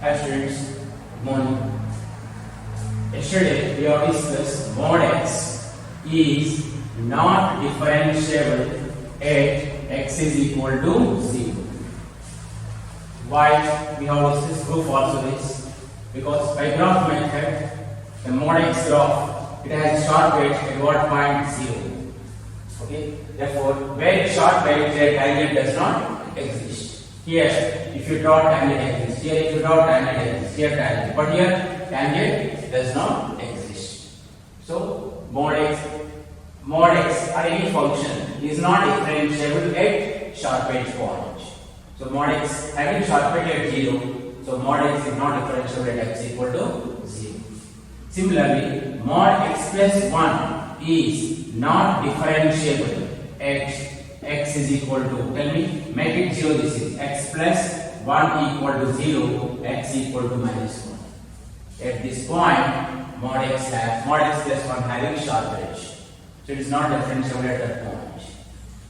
Hi students, good morning. Yesterday we have discussed mod x is not differentiable at x is equal to 0. Why we have discussed proof also this? Because by graph method, the mod x graph, it has short weight at what point? 0. Okay, therefore where short weight there tangent does not exist. Here if you draw tangent exists, here if you draw tangent exists, here tangent, but here tangent does not exist. So mod x or any function is not differentiable at short weight point. So mod x having short weight at 0, so mod x is not differentiable at x equal to 0. Similarly, mod x plus 1 is not differentiable at x is equal to, tell me, make it 0. This is x plus 1 equal to 0, x equal to minus 1. At this point, mod x plus 1 having short weight, so it is not differentiable at that point.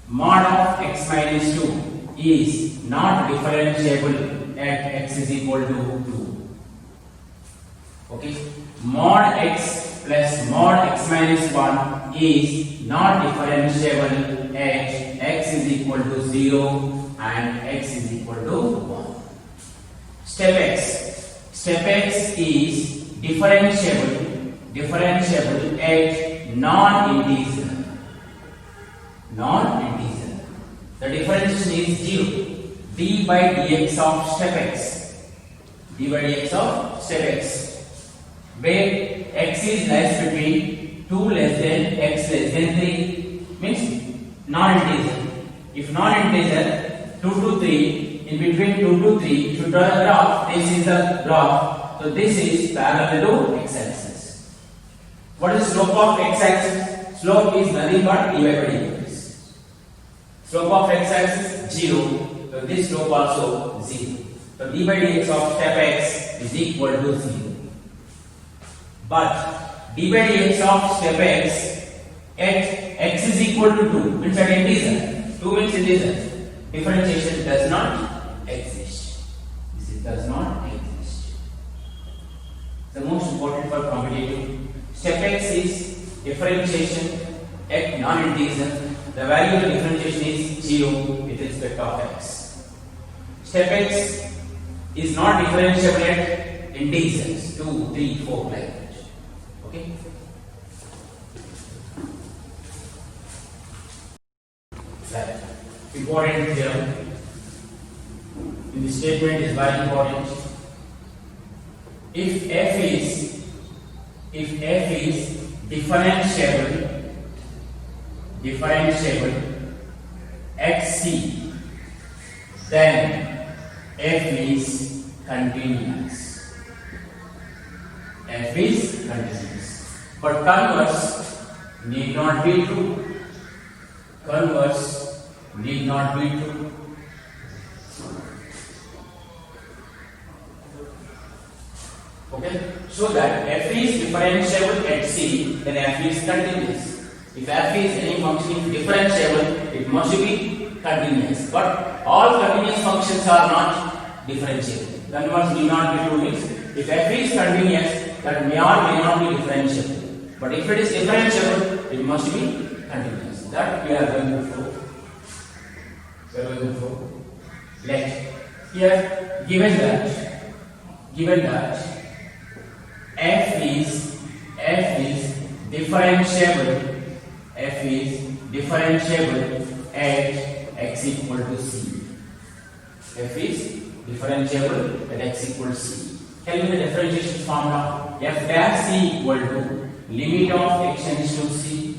Mod of x minus 2 is not differentiable at x is equal to 2. Okay, mod x plus mod x minus 1 is not differentiable at x is equal to 0 and x is equal to 1. Step x is differentiable at non-integer. The differentiation is 0. d by dx of step x. Where x is less between 2 less than x less than 3 means non-integer. If non-integer 2 to 3, in between 2 to 3, if you draw a graph, this is the graph. So this is parallel to x-axis. What is slope of x-axis? Slope is nothing but dy by dx. Slope of x-axis 0. So this slope also 0. So d by dx of step x is equal to 0. But d by dx of step x at x is equal to 2 means at integer. 2 means integer. Differentiation does not exist. This does not exist. The most important for competitive. Step x is differentiation at non-integer. The value of the differentiation is 0 with respect of x. Step x is not differentiable at integers 2, 3, 4 like that. Okay. Right. Important theorem in the statement is very important. If f is differentiable xc, then f is continuous. But converse need not be true. Okay, so that f is differentiable at c, then f is continuous. If f is any function differentiable, it must be continuous. But all continuous functions are not differentiable. Converse need not be true means if f is continuous, that may or may not be differentiable. But if it is differentiable, it must be continuous. That we are going to prove. Let here given that f is differentiable at x equal to c. F is differentiable at x equal to c. Tell me the differentiation formula. F dash c equal to limit of x tends to c,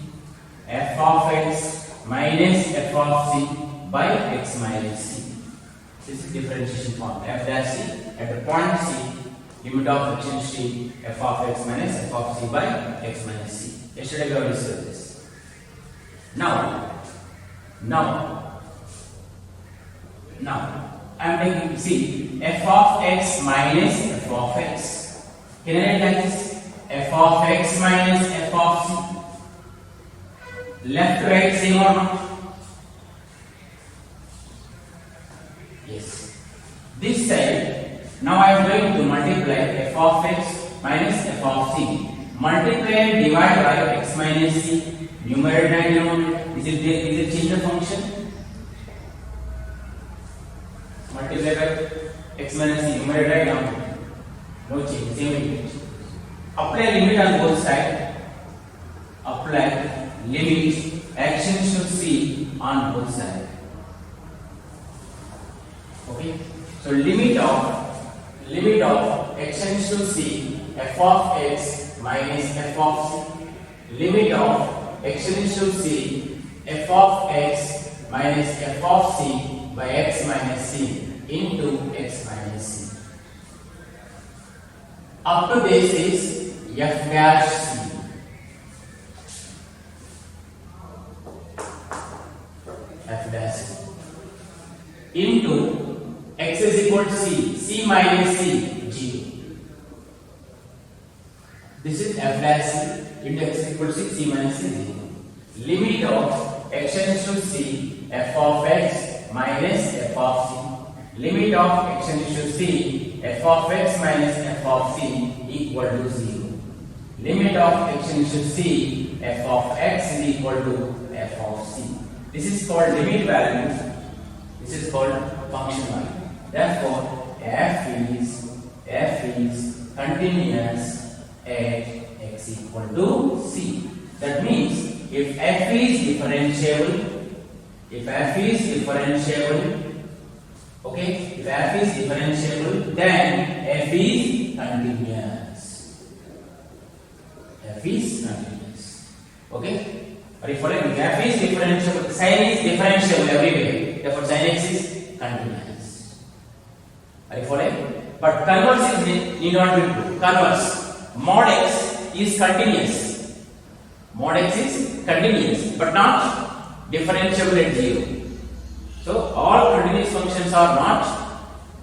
f of x minus f of c by x minus c. This is differentiation formula. F dash c at the point c, limit of x tends to f of x minus f of c by x minus c. Yesterday we have discussed this. Now I am taking c f of x minus f of x. Can I write like this? F of x minus f of c. Left to right same or not? Yes. This side Now I am going to multiply f of x minus f of c. Multiply and divide by x minus c. Numerator and denominator. Is it change the function? Multiply by x minus c. Numerator and denominator. No change. Same limit. Apply limit on both sides. Apply limit. Action should c on both sides. Okay. So limit of x tends to c f of x minus f of c. Limit of x tends to c f of x minus f of c by x minus c into x minus c. Up to this is f dash c. F dash c into x is equal to c minus c, 0. This is f dash c into x is equal to c minus c, 0. Limit of x tends to c f of x minus f of c. Limit of x tends to c f of x minus f of c equal to 0. Limit of x tends to c f of x is equal to f of c. This is called limit value. This is called function value. Therefore, f is continuous at x equal to c. That means if f is differentiable, okay, if f is differentiable, then f is continuous. F is continuous. Okay? Are you following? If f is differentiable, sin is differentiable everywhere. Therefore, sin x is continuous. Are you following? But converse need not be true. Converse, mod x is continuous. Mod x is continuous, but not differentiable at 0. So all continuous functions are not,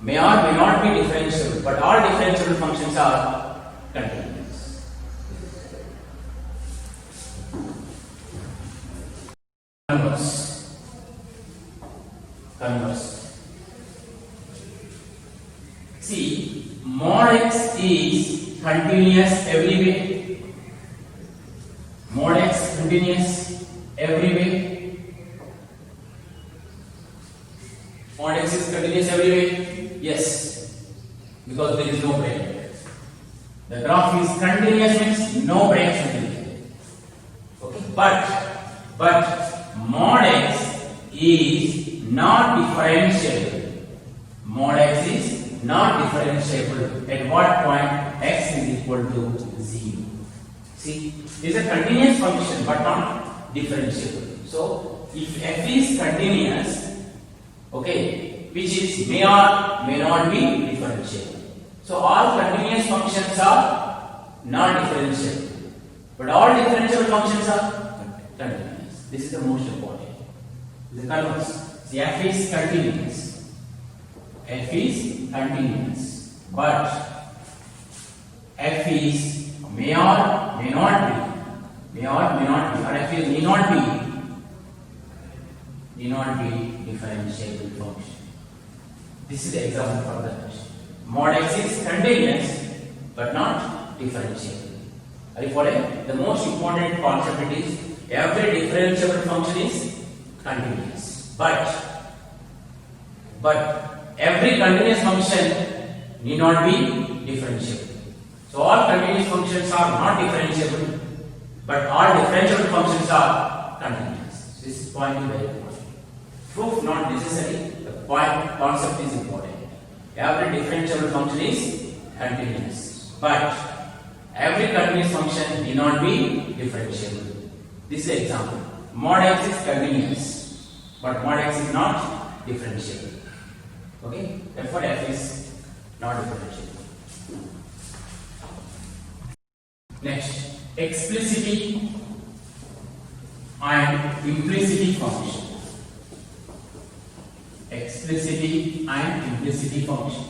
may or may not be differentiable, but all differentiable functions are continuous. Converse. See, mod x is continuous everywhere. Mod x continuous everywhere. Mod x is continuous everywhere. Yes, because there is no break. The graph is continuous means no break should be there. Okay, but mod x is not differentiable. Mod x is not differentiable at what point x is equal to 0. See, it is a continuous function but not differentiable. So, if f is continuous, okay, which is may or may not be differentiable. So, all continuous functions are not differentiable, but all differentiable functions are continuous. This is the most important. The converse. The f is continuous. F is continuous, but f is may or may not be, or f is may not be differentiable function. This is the example for that. Mod x is continuous, but not differentiable. Are you following? The most important concept is every differentiable function is continuous, but every continuous function need not be differentiable. So all continuous functions are not differentiable, but all differentiable functions are continuous. This point is very important. Proof not necessary. The point concept is important. Every differentiable function is continuous, but every continuous function need not be differentiable. This is an example. Mod x is continuous, but mod x is not differentiable. Okay, therefore f is not differentiable. Next, explicit and implicit function. Explicit and implicit function.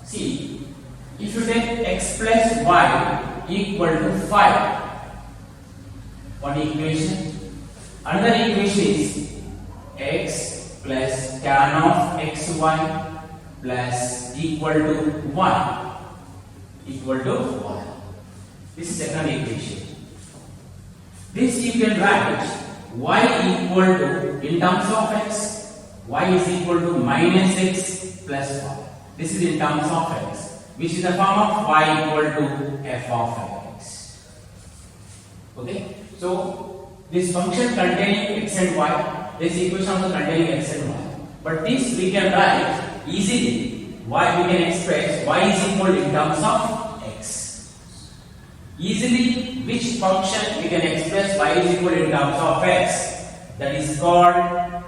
See, if you take x plus y equal to 5, one equation. Another equation is x plus tan of xy plus equal to 1 equal to 1. This is second equation. This you can write y equal to, in terms of x, y is equal to minus x plus 1. This is in terms of x, which is the form of y equal to f of x. Okay, so this function containing x and y, this equation also containing x and y. But this we can write easily. Y we can express y is equal in terms of x. Easily, which function we can express y is equal in terms of x? That is called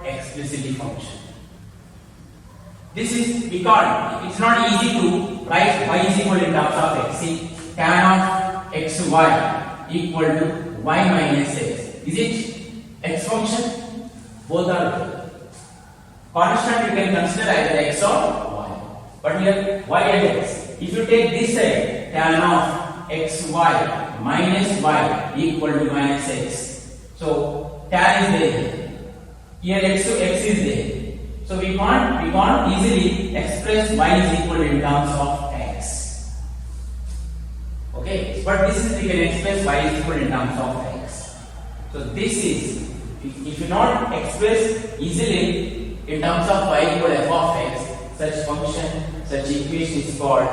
explicit function. This is because it's not easy to write y is equal in terms of x. See, tan of xy equal to y minus x. Is it x function? Both are there. Constant you can consider either x or y. But here y and x. If you take this side, tan of xy minus y equal to minus x. So tan is there. Here x to x is there. So we can't easily express y is equal in terms of x. Okay, but this is we can express y is equal in terms of x. So this is, if you not express easily in terms of y equal f of x, such function, such equation is called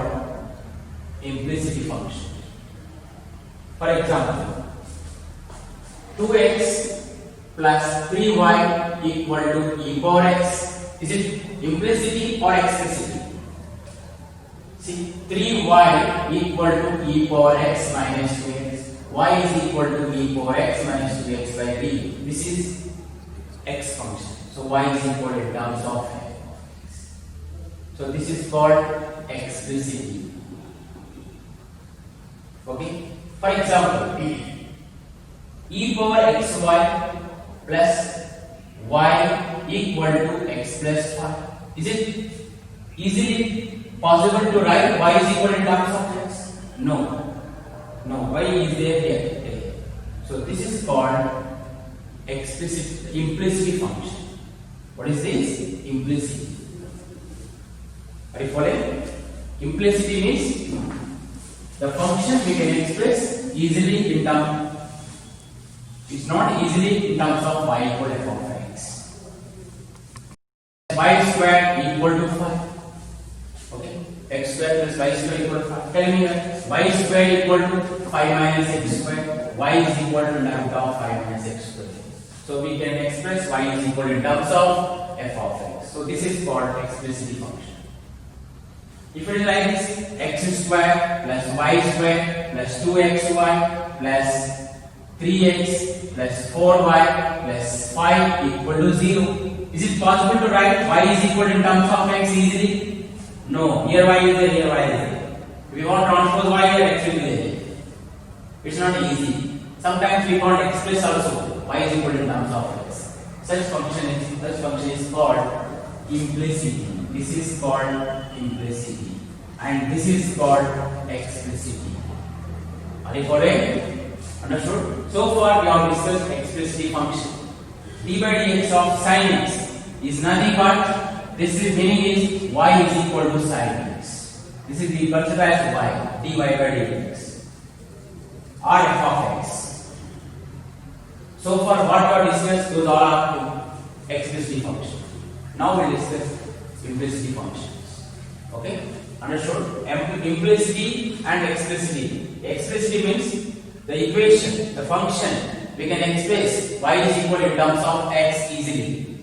implicit function. For example, 2x plus 3y equal to e power x. Is it implicity or explicity? See, 3y equal to e power x minus 2x. Y is equal to e power x minus 2x by 3. This is x function. So y is equal in terms of x. So this is called explicity. Okay. For example, e power xy plus y equal to x plus 5. Is it easily possible to write y is equal in terms of x? No. No, y is there here. So this is called implicit function. What is this? Implicity. Are you following? Implicity means the function we can express easily in terms, it's not easily in terms of y equal f of x. Y square equal to 5. Okay, x square plus y square equal to 5. Tell me y square equal to 5 minus x square. Y is equal to lambda of 5 minus x square. So we can express y is equal in terms of f of x. So this is called explicit function. If it is like this, x square plus y square plus 2xy plus 3x plus 4y plus 5 equal to 0. Is it possible to write y is equal in terms of x easily? No. Here y is there, here y is there. If we want to transpose y here, x will be there. It's not easy. Sometimes we can't express also y is equal in terms of x. Such function is called implicity. This is called implicity. And this is called explicity. Are you following? Understood? So far we have discussed explicit function. D by dx of sin x is nothing but, this is meaning is y is equal to sin x. This is the considered as y, dy by dx. Or f of x. So far what we have discussed, those all are explicit function. Now we will discuss implicit functions. Okay? Understood? Implicity and explicity. Explicity means the equation, the function, we can express y is equal in terms of x easily.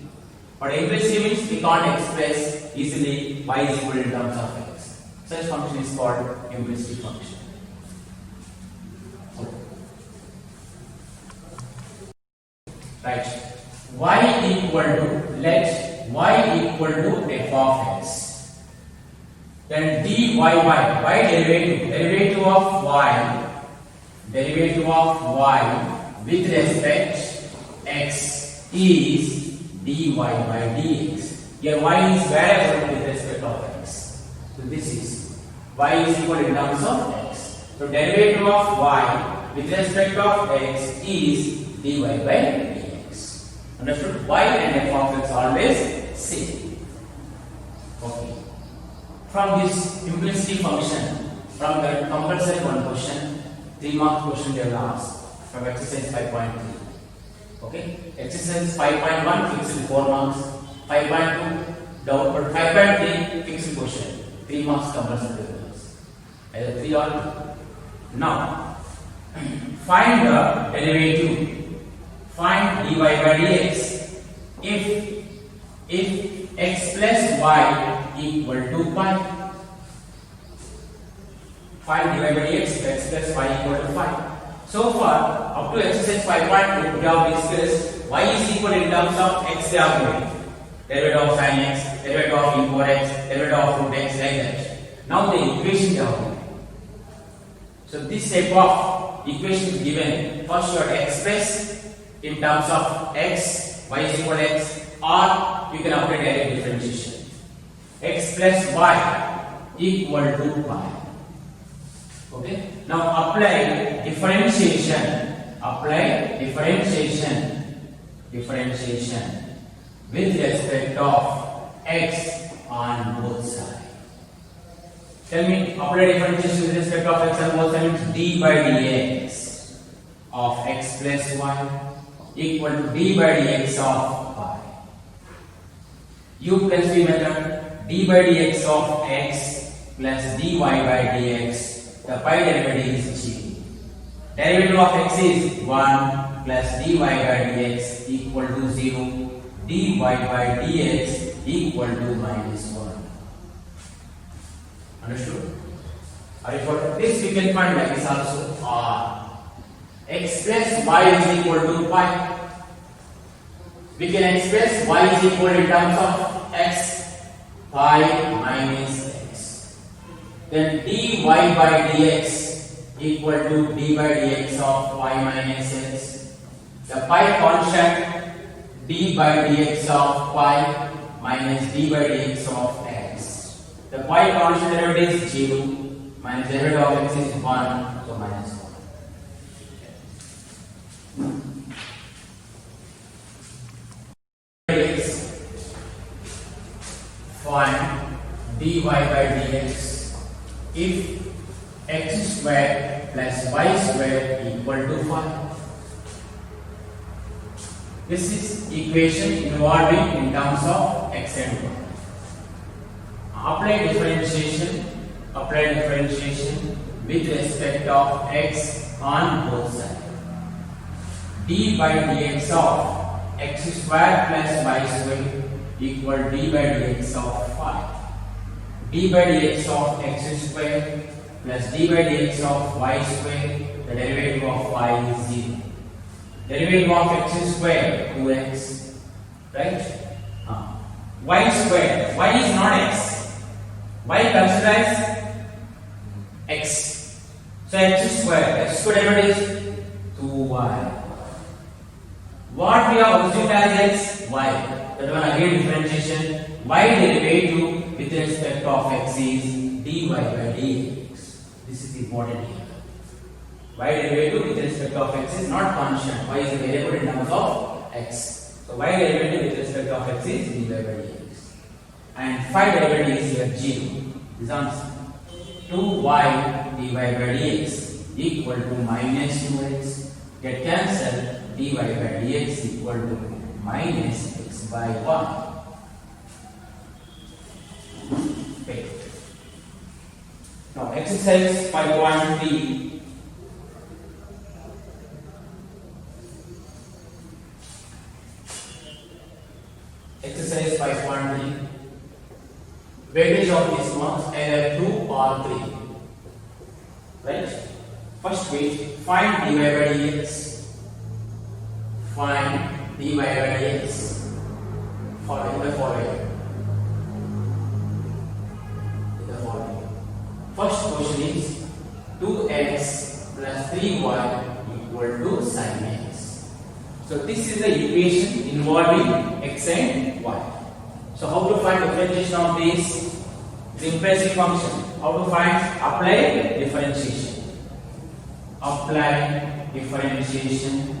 But implicity means we can't express easily y is equal in terms of x. Such function is called implicit function. Right. Y equal to, let y equal to f of x. Then dy by derivative of y with respect x is dy by dx. Here y is variable with respect of x. So this is y is equal in terms of x. So derivative of y with respect of x is dy by dx. Understood? Y and f of x always same. Okay. from this simplicity function, from the compulsory one question, 3-mark question they will ask from exercise 5.3. Okay, exercise 5.1 fixed 4 marks, 5.2 doubt, but 5.3 fixed question, 3 marks compulsory they will ask. Either 3 or 2. Now, find the derivative. Find dy by dx if x plus y equal to pi. Find dy by dx if x plus y equal to 5. So far, up to exercise 5.2, we have discussed y is equal in terms of x they are given. Derivative of sin x, derivative of e power x, derivative of root x, like that. Now the equation they are given. So this type of equation is given. First you have to express in terms of x, y is equal to x, or you can apply direct differentiation. X plus y equal to pi. Okay. Now apply differentiation. Apply differentiation with respect of x on both sides. Tell me, apply differentiation with respect of x on both sides. D by dx of x plus y equal to d by dx of pi. U plus v method, d by dx of x plus dy by dx. The pi derivative is g. Derivative of x is 1 plus dy by dx equal to 0. dy by dx equal to minus 1. Understood? Or for this we can find like this also, r. X plus y is equal to pi. We can express y is equal in terms of x, pi minus x. Then dy by dx equal to d by dx of pi minus x. The pi constant d by dx of pi minus d by dx of x. The pi constant derivative is 0 minus derivative of x is 1, so minus 1. Find dy by dx if x square plus y square equal to 5. This is equation involving in terms of x and y. Apply differentiation with respect of x on both sides. D by dx of x square plus y square equal d by dx of 5. D by dx of x square plus d by dx of y square, the derivative of y is 0. Derivative of x square 2x, right? Y square, y is not x. Y considered as x. So x square derivative is 2y. What we have assumed as x, y. That one again differentiation. Y derivative with respect of x is dy by dx. This is important here. Y derivative with respect of x is not constant. Y is a variable in terms of x. So y derivative with respect of x is dy by dx. And phi derivative is here 0. This answer. 2y dy by dx equal to minus 2x. Get cancelled. Dy by dx equal to minus x by 1. Okay. Now exercise 5.3. Exercise 5.3. Weightage of these marks either 2 or 3. Right? First weight, find dy by dx. Find dy by dx. Following the following. First question is 2x plus 3y equal to sin x. So this is the equation involving x and y. So how to find differentiation of this? Impressive function. How to find? Apply differentiation. Apply differentiation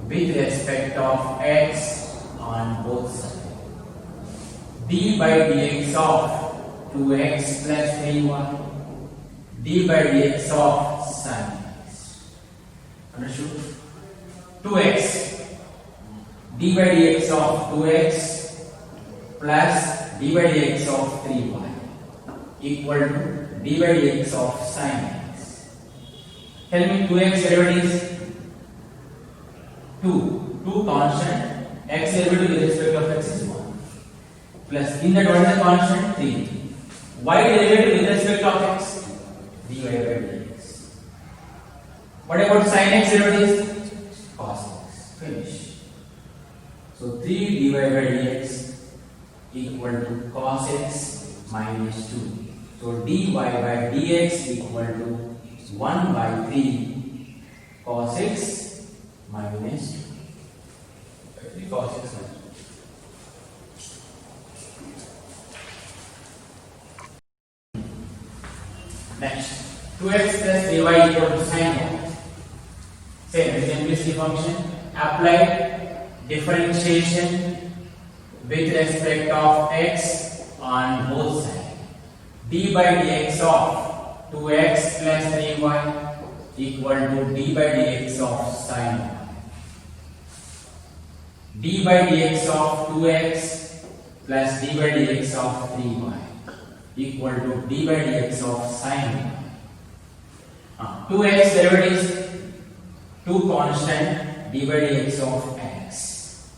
with respect of x on both sides. D by dx of 2x plus 3y d by dx of sin x. Understood? 2x d by dx of 2x plus d by dx of 3y equal to d by dx of sin x. Tell me 2x derivatives 2 constant, x derivative with respect of x is 1 plus in that what is the constant 3. Y derivative with respect of x dy by dx. What about sin x derivatives? Cos x. Finish. So 3 dy by dx equal to cos x minus 2. So dy by dx equal to 1 by 3 cos x minus 2. Cos x minus 2. Next, 2x plus 3y equal to sin y. Same simplicity function. Apply differentiation with respect of x on both sides. D by dx of 2x plus 3y equal to d by dx of sin y. D by dx of 2x plus d by dx of 3y equal to d by dx of sin y. 2x derivatives 2 constant d by dx of x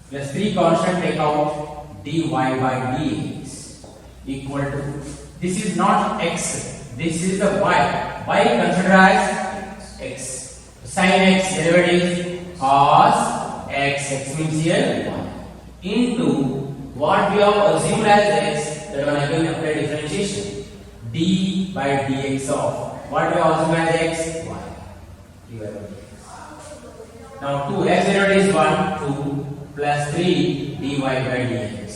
plus 3 constant take out dy by dx equal to, this is not x, this is the y considered as x. Sin x derivative cos x means here 1 into what we have assumed as x, that one again apply differentiation d by dx of what we have assumed as x, y dy by dx. Now 2x derivative is 1 2 plus 3 dy by dx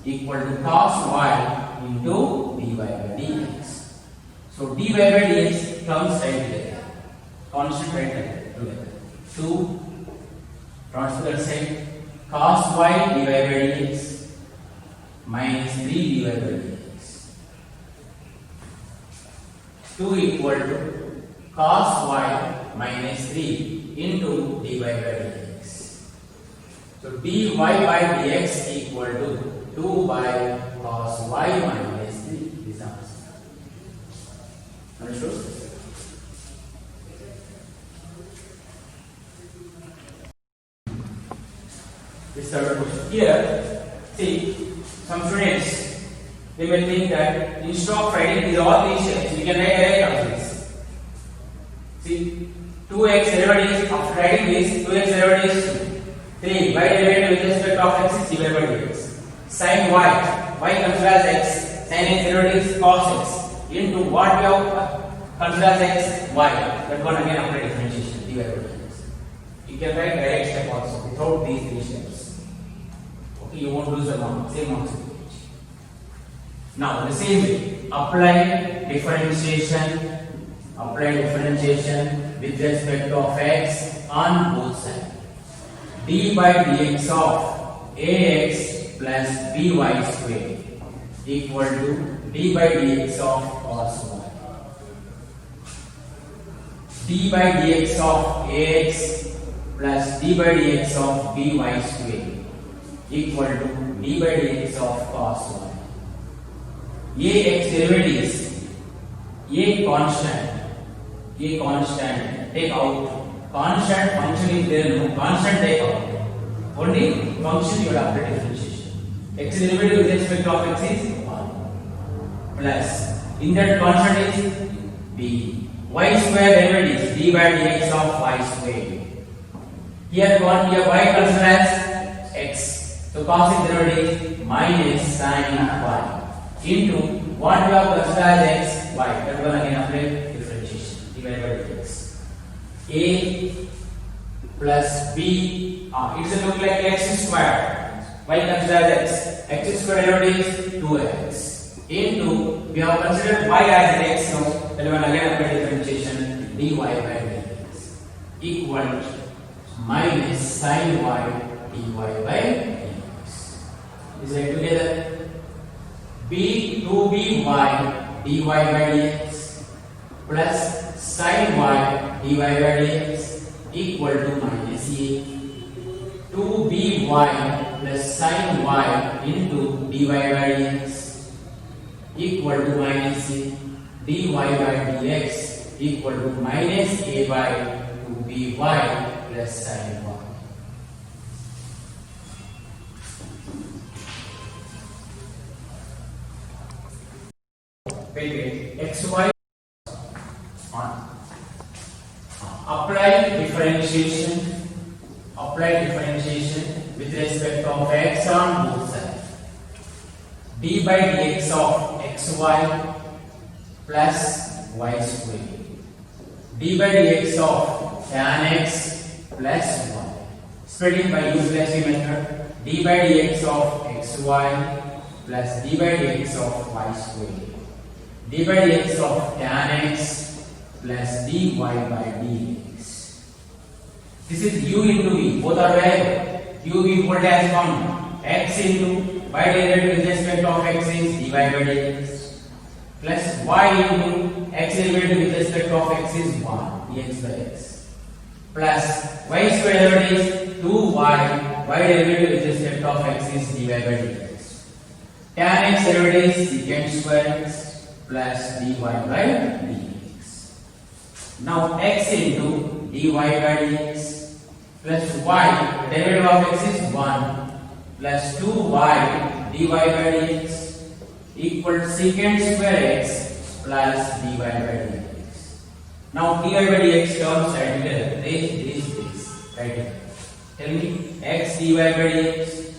equal to cos y into dy by dx. So dy by dx comes right here, constant right here together. 2 transfer that side, cos y dy by dx minus 3 dy by dx. 2 equal to cos y minus 3 into dy by dx. So dy by dx equal to 2 by cos y minus 3. This answer. Understood? This third question. Here, see, some students, they may think that instead of writing these all these shapes, we can write direct as this. See, 2x derivative after writing this, 2x derivative is 3, y derivative with respect of x is dy by dx. Sin y considered as x, sin x derivative is cos x into what we have considered as x, y. That one again after differentiation, dy by dx. You can write direct step also without these three steps. Okay, you won't lose the mark, same marks. Now the same way, apply differentiation with respect of x on both sides. D by dx of ax plus by square equal to d by dx of cos y. D by dx of ax plus d by dx of by square equal to d by dx of cos y. Ax derivatives, a constant take out. Constant function is there, no constant take out. Only function you will apply differentiation. X derivative with respect of x is 1 plus in that constant is b. Y square derivative is d by dx of y square. Here y considered as x. So cos x derivative is minus sin y into what we have considered as x, y. That one again apply differentiation divided by dx. A plus b, it's look like x square. Y considered as x square derivative is 2x into we have considered y as x, so that one again apply differentiation dy by dx equal to minus sin y dy by dx. Is it together? B b 2by dy by dx plus sin y dy by dx equal to minus a. 2by plus sin y into dy by dx equal to minus a. dy by dx equal to minus a by 2by plus sin y. Wait, xy on. Apply differentiation with respect of x on both sides. d by dx of xy plus y square. d by dx of tan x plus y. Spreading by useless method. d by dx of xy plus d by dx of y square. d by dx of tan x plus dy by dx. This is u into v. Both are variable. u v equal to as found. X into y derivative with respect of x is dy by dx plus y into x derivative with respect of x is 1 dx by x plus y square derivative is 2y y derivative with respect of x is dy by dx. Tan x derivative is secant square x plus dy by dx. Now x into dy by dx plus y derivative of x is 1 plus 2y dy by dx equal to secant square x plus dy by dx. Now dy by dx terms right here. This. Right here. Tell me x dy by dx.